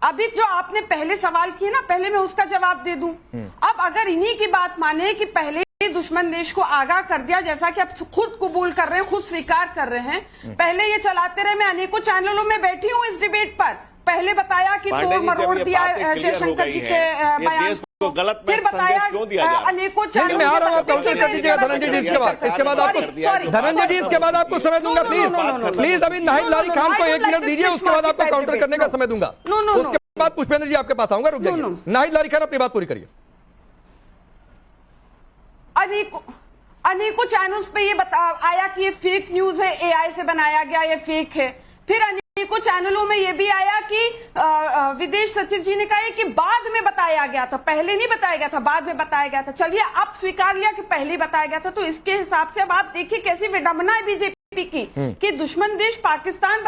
अभी जो आपने पहले सवाल किए ना, पहले मैं उसका जवाब दे दूं। अब अगर इन्हीं की बात माने कि पहले दुश्मन देश को आगाह कर दिया, जैसा कि अब खुद कबूल कर रहे हैं, खुद स्वीकार कर रहे हैं, पहले ये चलाते रहे। मैं अनेकों चैनलों में बैठी हूं इस डिबेट पर, पहले बताया कि तोड़ मरोड़ दिया जयशंकर जी के बयान को, गलत फिर बताया अनेकों चैनलों में। मैं आ रहा हूं, आप काउंटर कर दीजिएगा धनंजय जी इसके बाद। इसके बाद आपको धनंजय जी इसके बाद आपको समय दूंगा। प्लीज प्लीज अभी नाहिद लारी खान को 1 मिनट दीजिए, उसके बाद आपको काउंटर करने का समय दूंगा। उसके बाद पुष्पेंद्र जी आपके पास आऊंगा, रुक जाइए। नाहिद लारी खान अपनी बात पूरी करिए। अनेकों चैनल्स पे ये आया कि ये फेक न्यूज है, एआई से बनाया गया, ये फेक है। फिर अनेकों चैनलों में ये भी आया कि विदेश सचिव जी ने कहा कि बाद में बताया गया था, पहले नहीं बताया गया था, बाद में बताया गया था। चलिए अब स्वीकार लिया कि पहले बताया गया था, तो इसके हिसाब से अब आप देखिए कैसी विडंबना है बीजेपी की कि दुश्मन देश पाकिस्तान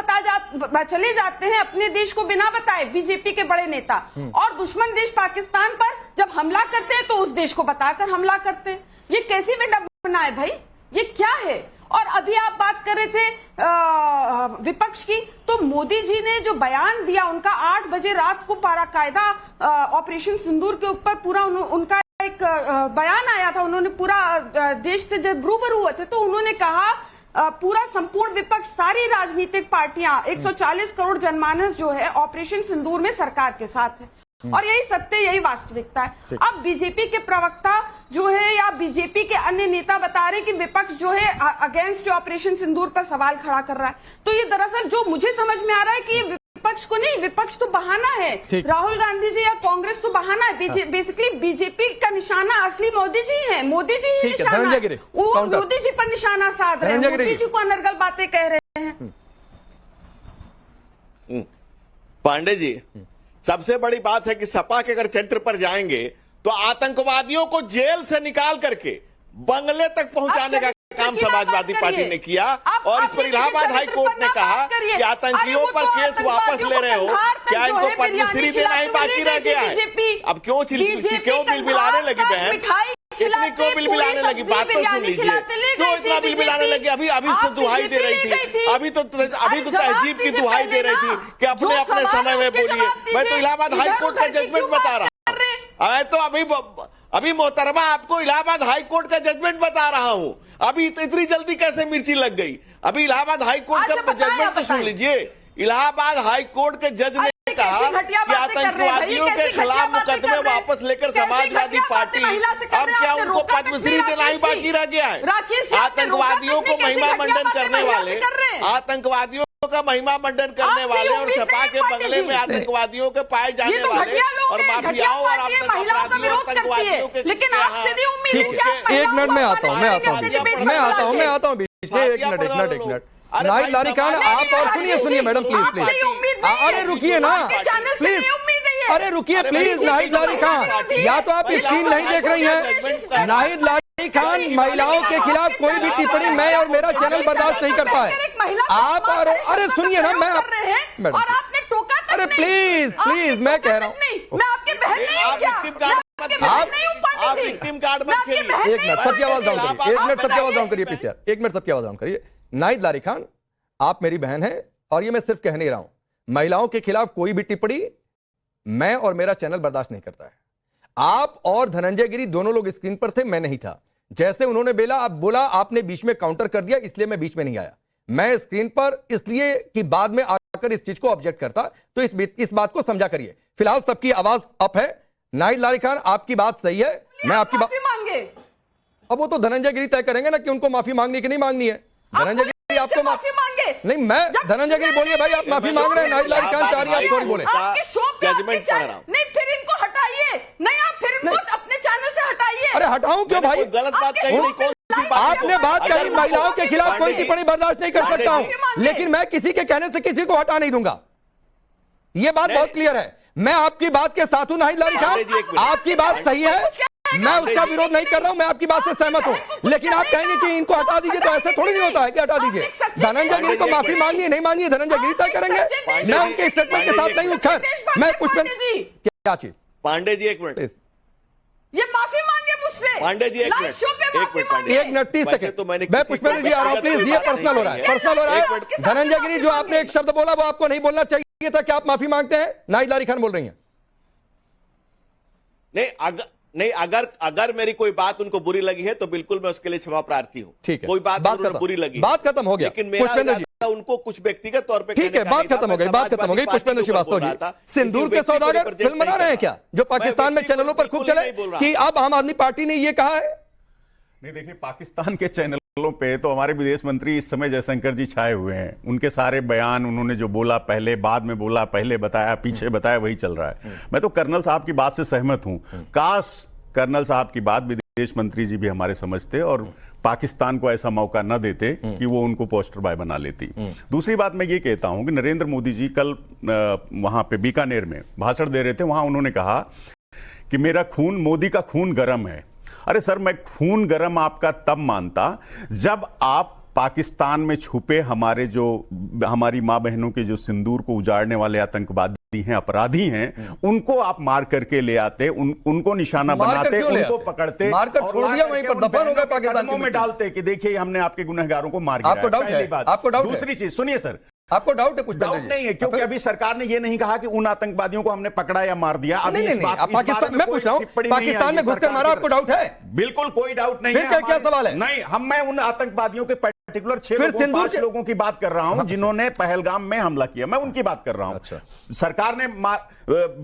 चले जाते हैं अपने देश को बिना बताए, बीजेपी के बड़े नेता, और दुश्मन देश पाकिस्तान पर जब हमला करते हैं तो उस देश को बताकर हमला करते हैं। ये कैसी विडंबना है भाई, ये क्या है? और अभी आप बात कर रहे थे विपक्ष की, तो मोदी जी ने जो बयान दिया उनका 8 बजे रात को बाकायदा ऑपरेशन सिंदूर के ऊपर पूरा उनका एक बयान आया था। उन्होंने पूरा देश से जब रूबरू हुए थे तो उन्होंने कहा पूरा संपूर्ण विपक्ष, सारी राजनीतिक पार्टियां, 140 करोड़ जनमानस जो है ऑपरेशन सिंदूर में सरकार के साथ है, और यही सत्य, यही वास्तविकता है। अब बीजेपी के प्रवक्ता जो है या बीजेपी के अन्य नेता बता रहे कि विपक्ष जो है अगेंस्ट ऑपरेशन सिंदूर पर सवाल खड़ा कर रहा है। तो ये दरअसल जो मुझे समझ में आ रहा है कि विपक्ष को नहीं, विपक्ष तो बहाना है, राहुल गांधी जी या कांग्रेस तो बहाना है। बेसिकली बीजेपी का निशाना असली मोदी जी है, मोदी जी ही निशाना, वो मोदी जी पर निशाना साध रहे हैं, मोदी जी को अनर्गल बातें कह रहे हैं। पांडे जी, सबसे बड़ी बात है कि सपा के अगर चरित्र पर जाएंगे तो आतंकवादियों को जेल से निकाल करके बंगले तक पहुंचाने का काम समाजवादी पार्टी ने किया, और इस पर इलाहाबाद हाई कोर्ट ने कहा कि आतंकियों पर केस वापस ले रहे हो, क्या इनको पद्मश्री देना ही बाकी रह गया है? अब क्यों बिल बिलाने लगी बहन, इतनी क्यों बिल बिलाने लगी? बात तो सुन लीजिए, क्यों इतना बिल बिलाने लगी? अभी तो दुहाई दे रही थी, अभी तो तहजीब की दुहाई दे रही थी कि अपने अपने समय में बोलिए। मैं तो इलाहाबाद हाई कोर्ट का जजमेंट बता रहा हूं, मैं तो अभी मोहतरमा आपको इलाहाबाद हाई कोर्ट का जजमेंट बता रहा हूं। अभी इतनी जल्दी कैसे मिर्ची लग गई? अभी इलाहाबाद हाई कोर्ट का जजमेंट तो सुन लीजिए। इलाहाबाद हाई कोर्ट के जज ने कहा कि आतंकवादियों के खिलाफ मुकदमे वापस लेकर समाजवादी पार्टी, अब क्या उनको पद्मश्री देना ही बाकी रह गया है? आतंकवादियों को महिमा मंडन करने वाले, आतंकवादियों का महिमा मंडन करने वाले और सपा के बंगले में आतंकवादियों के पाए जाने वाले और माफियाओं और आतंकवादियों के, लेकिन आपसे भी उम्मीद है क्या? 1 मिनट में आता हूँ बीच में 1 मिनट। नाहिद लारी खान, आप और सुनिए मैडम, प्लीज। अरे रुकिए ना प्लीज, अरे रुकिए प्लीज। नाहिद लारी खान, या तो आप स्क्रीन नहीं देख रही हैं। नाहिद लारी खान, महिलाओं के खिलाफ कोई भी टिप्पणी मैं और मेरा चैनल बर्दाश्त नहीं करता है। आप और अरे सुनिए ना, मैं मैडम, अरे प्लीज मैं कह रहा हूँ, मैं आपकी बहन नहीं हूं क्या? आप विक्टिम कार्ड मत खेलिए। 1 मिनट सबकी आवाज डाउन करिए, 1 मिनट सबकी आवाज डाउन करिए प्लीज यार, 1 मिनट सबकी आवाज डाउन करिए। नाहिद लारी खान, आप मेरी बहन हैं और ये मैं सिर्फ कह नहीं रहा हूं। महिलाओं के खिलाफ कोई भी टिप्पणी मैं और मेरा चैनल बर्दाश्त नहीं करता है। आप और धनंजय गिरी दोनों लोग स्क्रीन पर थे, मैं नहीं था। जैसे उन्होंने बोला आपने बीच में काउंटर कर दिया, इसलिए मैं बीच में नहीं आया। मैं स्क्रीन पर इसलिए कि बाद में आकर इस चीज को ऑब्जेक्ट करता, तो इस बात को समझा करिए। फिलहाल सबकी आवाज अप है। नाहिद लारी खान, आपकी बात सही है, मैं आपकी बात मांगे। अब वो तो धनंजय गिरी तय करेंगे ना कि उनको माफी मांगनी कि नहीं मांगनी है। धनंजय गिरी आपको माफी मांगे नहीं, मैं धनंजय गिरी बोलिए भाई, आप माफी मांग रहे हैं। नाहिद लारी खान चाह रही है आप सॉरी बोले। जजमेंट पढ़ रहा हूं। नहीं फिर इनको हटाइए, नहीं आप फिर इनको अपने चैनल से हटाइए। अरे हटाऊं क्यों भाई? गलत बात कही, आपने बात कही महिलाओं के खिलाफ कोई टिप्पणी बर्दाश्त नहीं कर सकता हूं, लेकिन मैं किसी के कहने से किसी को हटा नहीं दूंगा। यह बात बहुत क्लियर है। मैं आपकी बात के साथ हूं नाहिद लारी खान, आपकी बात सही है, मैं उसका विरोध नहीं कर रहा हूं, मैं आपकी बात से सहमत हूं। लेकिन आप कहेंगे कि इनको हटा दीजिए, तो ऐसे थोड़ी नहीं होता है कि हटा दीजिए। धनंजय गिरी को माफी मांगनी है नहीं मांगनी है, धनंजय गिरी तय करेंगे। मैं उनके स्टेटमेंट के साथ नहीं हूं। खैर, मैं पुष्पेंद्र क्या चीज, पांडे जी 1 मिनट, ये माफी मांगे मुझसे। Pandey ji 1 minute 1 minute 30 second. तो मैं पुष्पेंद्र जी आ रहा हूं, प्लीज। ये पर्सनल हो रहा है, पर्सनल हो रहा है। धनंजय गिरी, जो आपने एक शब्द बोला वो आपको नहीं बोलना चाहिए। चाहिए था कि आप माफी मांगते हैं? नाहिद लारी खान बोल रही हैं। नहीं, अगर मेरी कोई बात उनको बुरी लगी है तो बिल्कुल मैं उसके लिए क्षमा प्रार्थी हूं। ठीक है, कोई बात बुरी लगी, बात खत्म हो गया। लेकिन मेरा उनको कुछ व्यक्तिगत तौर पे ठीक है, बात खत्म हो गई, बात खत्म हो गई। पुष्पेंद्र श्रीवास्तव जी, सिंदूर के सौदागर फिल्म बना रहे हैं क्या, जो पाकिस्तान में चैनलों पर खूब चले, कि अब आम आदमी पार्टी ने ये कहा है? नहीं, देखिए, पाकिस्तान के चैनलों पे तो हमारे विदेश मंत्री इस समय जयशंकर जी छाए हुए हैं। उनके सारे बयान, उन्होंने जो बोला पहले, बाद में बोला, पहले बताया, पीछे बताया, वही चल रहा है। मैं तो कर्नल साहब की बात से सहमत हूं। काश कर्नल साहब की बात विदेश मंत्री जी भी हमारे समझते और पाकिस्तान को ऐसा मौका न देते कि वो उनको पोस्टर बॉय बना लेती। दूसरी बात मैं ये कहता हूं कि नरेंद्र मोदी जी कल वहां पे बीकानेर में भाषण दे रहे थे, वहां उन्होंने कहा कि मेरा खून, मोदी का खून गर्म है। अरे सर, मैं खून गर्म आपका तब मानता जब आप पाकिस्तान में छुपे हमारी मां बहनों के जो सिंदूर को उजाड़ने वाले आतंकवादी हैं, अपराधी हैं, उनको आप मार करके ले आते, उनको निशाना बनाते, उनको पकड़ते, मारकर छोड़ दिया, वहीं पर दफन हो गए पाकिस्तान में डालते कि देखिए हमने आपके गुनहगारों को मार गिराया। आपको डाउट है? आपको डाउट है? दूसरी चीज सुनिए सर, आपको डाउट है? कुछ डाउट नहीं है, क्योंकि अभी सरकार ने यह नहीं कहा कि उन आतंकवादियों को हमने पकड़ा या मार दिया। नहीं, पाकिस्तान, मैं पूछ रहा हूं, पाकिस्तान में घुसकर मारा, आपको डाउट है? बिल्कुल कोई डाउट नहीं है। क्या सवाल है? नहीं, मैं उन आतंकवादियों के पर्टिकुलर 5 लोगों की बात कर रहा हूं जिन्होंने पहलगाम में हमला किया, मैं उनकी बात कर रहा हूं। अच्छा। सरकार ने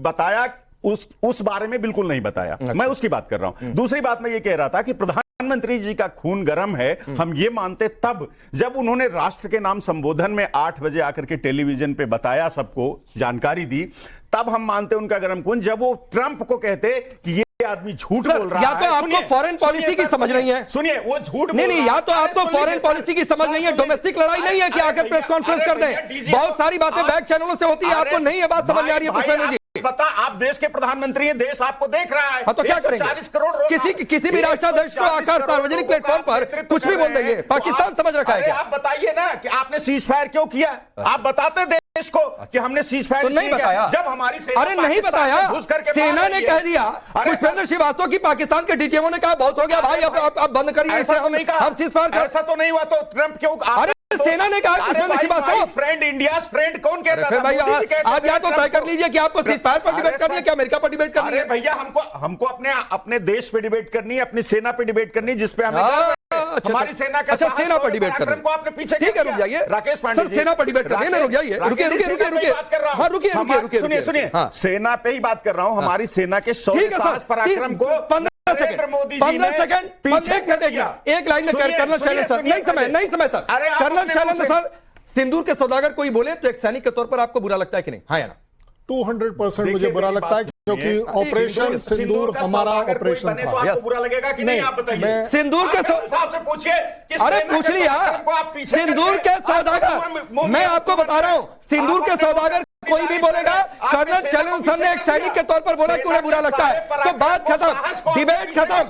बताया, उस बारे में बिल्कुल नहीं बताया, मैं उसकी बात कर रहा हूं। दूसरी बात मैं ये कह रहा था कि प्रधानमंत्री जी का खून गर्म है, हम ये मानते तब जब उन्होंने राष्ट्र के नाम संबोधन में 8 बजे आकर के टेलीविजन पे बताया, सबको जानकारी दी, तब हम मानते उनका गर्म खून। जब वो ट्रंप को कहते कि ये आदमी झूठ बोल रहा है, या तो आपको फॉरेन पॉलिसी की समझ नहीं है, सुनिए, वो झूठ नहीं, या तो आपको फॉरेन पॉलिसी की समझ नहीं है, डोमेस्टिक लड़ाई नहीं है कि आकर प्रेस कॉन्फ्रेंस कर दें। बहुत सारी बातें बैक चैनलों से होती है, आपको नहीं है बात समझ आ रही है पुष्पेंद्र जी। पता, आप देश के प्रधानमंत्री हैं, देश आपको देख रहा है। तो क्या करेंगे? 40 करोड़ किसी भी राष्ट्राध्यक्ष को आकर सार्वजनिक प्लेटफॉर्म पर कुछ भी बोल देंगे, पाकिस्तान समझ रखा है क्या? आप बताइए ना कि आपने सीज फायर क्यों किया? आप बताते देश को कि हमने सीज फायर नहीं बताया। जब हमारी सेना, अरे नहीं बताया, सेना ने कह दिया। पुष्पेंद्र श्रीवास्तव की पाकिस्तान के डीजीओ ने कहा बहुत हो गया भाई, अब बंद करिए, हम सीज फायर। ऐसा तो नहीं हुआ, तो ट्रंप क्यों? सेना ने कहा Pushpendra Shrivastava friend, India friend कौन कहता है? भाई आप या तो तय कर लीजिए कि आपको सीज फायर पर डिबेट करनी है, क्या अमेरिका पर डिबेट करनी है? भैया, हमको अपने देश पे डिबेट करनी है, अपनी सेना पे डिबेट करनी है, जिसपे हमें हमारी सेना का सेना पर डिबेट करनी को आपने पीछे, ठीक है, रुक जाइए राकेश पांडे जी, सेना पर डिबेट करनी है, रुक जाइए, रुकिए, सुनिए, सेना पे ही बात कर रहा हूं। हमारी सेना के शौर्य साहस पराक्रम को 15 सेकंड पीछे कटेगा। एक लाइन में कर्नल शैलेंद्र सर, नहीं समय सर, कर्नल शैलेंद्र सर, सिंदूर के सौदागर कोई बोले तो एक सैनिक के तौर पर आपको बुरा लगता है कि नहीं? हाँ या ना? 200% मुझे बुरा लगता है, क्योंकि ऑपरेशन सिंदूर हमारा ऑपरेशन था। तो आपको बुरा लगेगा कि नहीं? आप बताइए। सिंदूर के साहब से पूछिए। अरे पूछ लिया, सिंदूर के सौदागर, मैं आपको बता रहा हूं, सिंदूर के सौदागर कोई भी बोलेगा, कर्नल शैलेंद्र सर ने एक सैनिक के तौर पर बोला कि उन्हें बुरा लगता है, तो बात खत्म, डिबेट खत्म,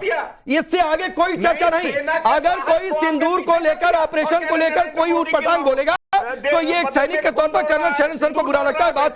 इससे आगे कोई चर्चा नहीं। अगर कोई सिंदूर को लेकर, ऑपरेशन को लेकर कोई ऊटपटांग बोलेगा तो ये एक सैनिक के तौर पर कर्नल शैलेंद्र सर को बुरा लगता है। बात